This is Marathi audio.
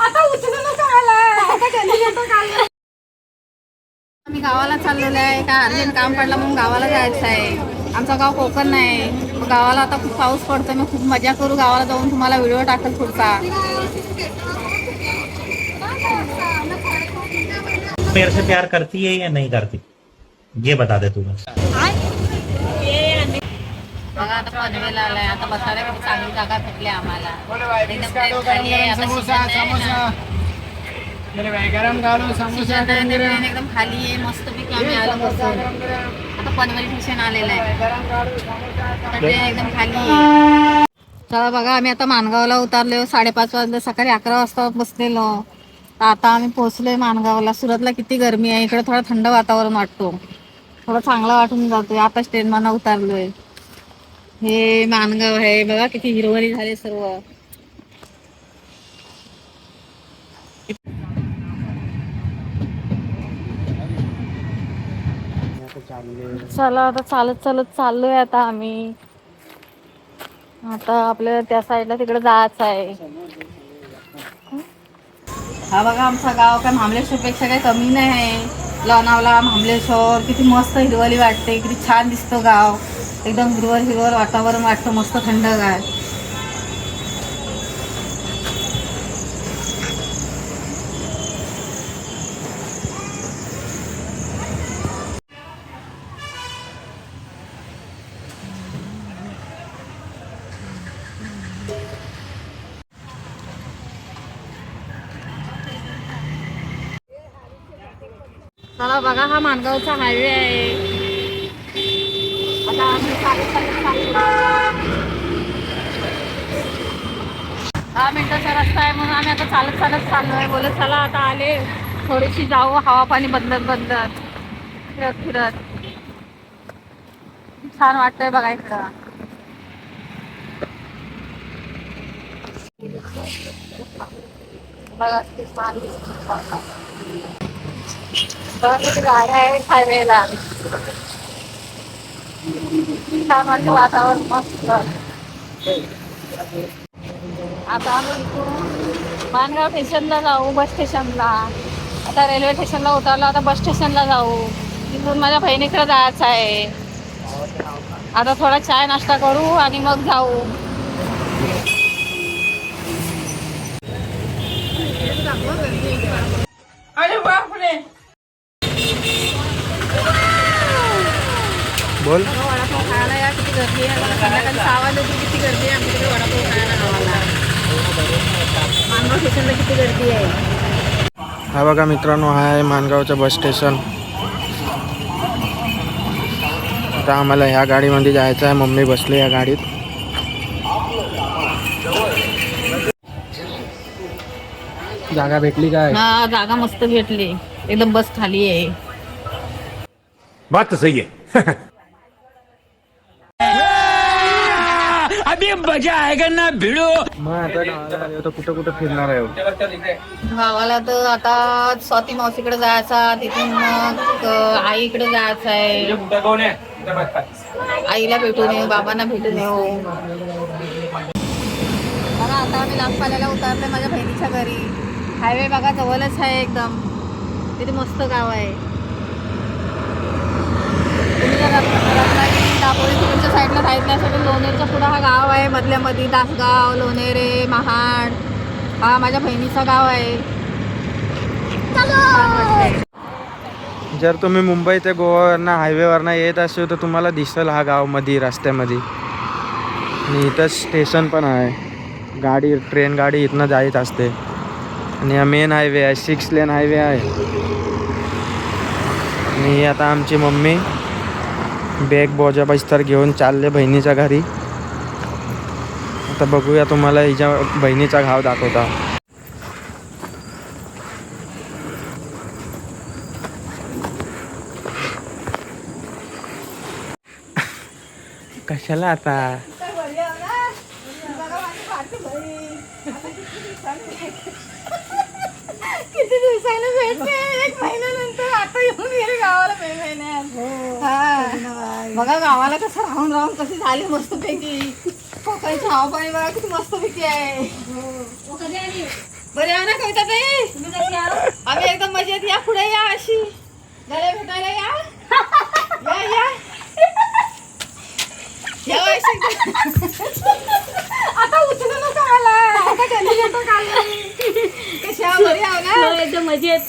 आता उचलू नका मला. आम्ही गावाला चाललेलो आहे. काय अर्जंट काम पडलं म्हणून गावाला जायचं आहे. आमचं गाव कोकण नाही. मग गावाला आता खूप पाऊस पडतो. मी खूप मजा करू गावाला जाऊन. तुम्हाला व्हिडिओ टाकेल पुढचा. मेरे से प्यार करती है या नहीं करती ये बता दे तू. बघा आता पनवेला आलाय. आता बसायला किती चांगली जागा भेटली आम्हाला. एकदम खाली आहे. आता एकदम खाली आहे. मस्त पैकी आम्ही आलो बसून. आता पनवेल स्टेशन आलेलं आहे. एकदम खाली आहे. चला बघा आम्ही आता माणगावला उतरलो. 5:30 वाजले. सकाळी 11 वाजता बसलेलो. आता आम्ही पोहोचलोय माणगावला. सुरतला किती गरमी आहे. इकडे थोडं थंड वातावरण वाटतो. थोडं चांगलं वाटून जातोय. आता ट्रेनमधून उतरलोय. हे माणगाव आहे बघा. किती हिरवळी झाली सर्व. चला आता चालत चाललोय आता आम्ही. आता आपल्याला त्या साईडला तिकडे जायचं आहे. हा बघा आमचं गाव काय महाबळेश्वर पेक्षा काही कमी नाही आहे. लोणावळा महाबळेश्वर किती मस्त हिरवळी वाटते. किती छान दिसतो गाव. एकदम हिरवळ वातावरण वाटतं. मस्त थंडगार. चला बघा हा माणगावचा हायवे आहे. आता आम्ही 10 मिनिटाचा रस्ता आहे म्हणून आम्ही आता चालत चाललोय. बोलत चला आता आले थोडीशी जाऊ. हवा पाणी बदलत फिरत छान वाटतंय बघा इकडं. बघा किती गाड्या आहेत हायवेला. छान वाटतं वातावरण मस्त. आता आम्ही इथून माणगाव स्टेशनला जाऊ. बस स्टेशनला. आता रेल्वे स्टेशनला उतरलो. आता बस स्टेशनला जाऊ. तिथून माझ्या बहिणीकडे जायचं आहे. आता थोडा चाय नाश्ता करू आणि मग जाऊ. अरे बापरे. बोल. वडापाव खायला या. किती गर्दी आहे. संध्याकाळी 6 वाजता किती गर्दी आहे आमच्याकडे वडापाव खायला गावाला. माणगाव स्टेशनला किती गर्दी आहे. हा बघा मित्रांनो, हा आहे माणगावचं बस स्टेशन. आता आम्हाला ह्या गाडीमध्ये जायचं आहे. मम्मी बसली या गाडीत. जागा भेटली काय? हा जागा मस्त भेटली. एकदम बस खाली आहे. बात तो सही है. अभी मजा आएगा ना भिड़ो. मग आता गावाला आलो तर कुठं फिरणार आहे? गावाला तर आता स्वाती मावशीकडे जायचा. तिथून मग आईकडे जायचं आहे. आईला भेटून येऊ. बाबांना भेटून येऊ. बघा आता आम्ही लाखपाल्याला उतरलोय माझ्या बहिणीच्या घरी. हायवे बघा जवळच आहे एकदम. किती मस्त गाव आहे. तुम्ही जर रत्नागिरी दापोली तिकडच्या साईडला राहिलं असेल तर लोणेरच्या पुढं हा गाव आहे. मधल्यामध्ये दासगाव, लोणेरे, महाड. हा माझ्या बहिणीचं गाव आहे. जर तुम्ही मुंबई ते गोवावरनं हायवेवरनं येत असेल तर तुम्हाला दिसेल हा गाव मध्ये रस्त्यामध्ये. आणि इथं स्टेशन पण आहे. ट्रेन गाडी इथनं जात असते. आणि हा मेन हायवे आहे. 6 लेन हायवे आहे. आणि आता आमची मम्मी बॅग बोजा बस्तर घेऊन चालले बहिणीच्या घरी. आता बघूया तुम्हाला हिच्या बहिणीचा गाव दाखवता. कशाला आता किती दिवसाने भेटते. 1 महिन्यानंतर आता येऊन गेले गावाला. महिन्यात बघा गावाला कसं राहून कशी झाली मस्त पैकी. कोकणचं हवा पाणी बघा किती मस्त पैकी आहे. बरे आहो ना कविता ताई? आम्ही एकदम मजेत. या पुढे या, अशी गळ्या भेटायला या. या या या अशी. आता उचलू नका मला. आता कधी येतो काल. कशा बरी आहो ना? एकदम मजेत.